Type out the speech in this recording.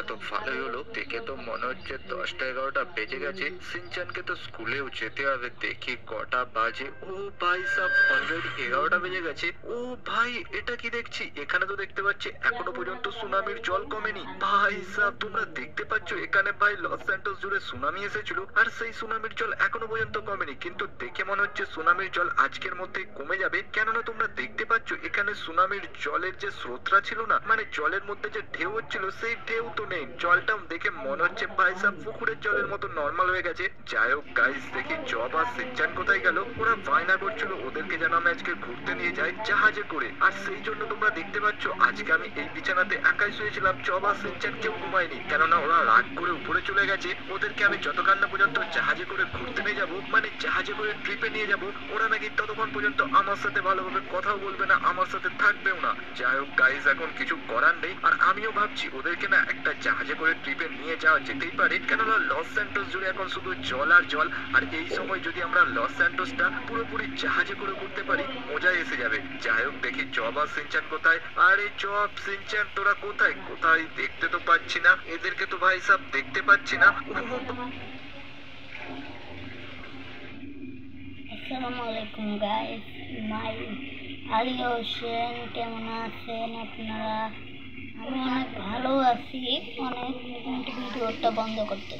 তো ভালোই হলো, দেখে তো মনে হচ্ছে 10টা 11টা বেজে গেছে। সিনচানকে তো স্কুলেও যেতে হবে, দেখি কটা বাজে। ও ভাই সাব, অলরেডি 11টা বেজে গেছে। ও ভাই, এটা কি দেখছি? এখানে তো দেখতে পাচ্ছি এখনো পর্যন্ত সুনামির জল কমেনি। ভাই সাব, তোমরা দেখতে পাচ্ছ এখানে ভাই লস স্যান্টোস জুড়ে সুনামি এসেছিল, আর সেই সুনামির জল এখনো পর্যন্ত কমেনি। কিন্তু দেখে মনে হচ্ছে সুনামির জল আজকের মধ্যেই কমে যাবে। কেননা তোমরা দেখতে পাচ্ছ এখানে সুনামির জলের যে স্রোতটা ছিল না, মানে জলের মধ্যে যে ঢেউ হচ্ছিল, সেই ঢেউ তো নেই। জলটা দেখে মনে হচ্ছে ভাই সাব পুকুরের জলের মতো নর্মাল হয়ে গেছে। যাই হোক গাইস, দেখি জব আর সিনচান কোথায় গেল। ওরা বায়না করছিল ওদেরকে যেন আমি আজকে ঘুরতে নিয়ে যাই জাহাজে করে, আর সেই জন্য তোমরা দেখতে পাচ্ছ আজকে আমি এই বিছানাতে একাই শুয়েছিলাম। জব আর সিনচান কেউ ঘুমায়নি, কেননা ওরা রাগ করে উপরে চলে গেছে। ওদেরকে আমি যতক্ষণ না পর্যন্ত জাহাজে করে ঘুরতে নিয়ে যাবো, মানে জাহাজে করে ট্রিপে নিয়ে যাবো, ওরা নাকি ততক্ষণ পর্যন্ত আমার সাথে ভালোভাবে কথাও বলবে না, আমার সাথে থাকবেও না। যাই হোক গাইস, এখন কিছু করার নেই। আর আমিও ভাবছি ওদেরকে না একটা জাহাজে করে ট্রিপে নিয়ে যাওয়া যেতেই পারে, কেননা লস স্যান্টোস জুড়ে এখন শুধু জল আর জল। আর এই সময় যদি আমরা লস স্যান্টোসটা পুরোপুরি জাহাজে করে করতে পারি, মজা এসে যাবে। যাই হোক, দেখি জব আর সিনচান কোথায়। আরে জব, সিনচান, তোরা কোথায়? কোথায় দেখতে তো পাচ্ছি না এদেরকে, তো ভাই সাব দেখতে পাচ্ছি না। আসসালামু আলাইকুম গাইস, মাই আলী হোসেন। কেমন আছেন আপনারা? আমি অনেক ভালো আছি। অনেক ভিডিওটা বন্ধ করতে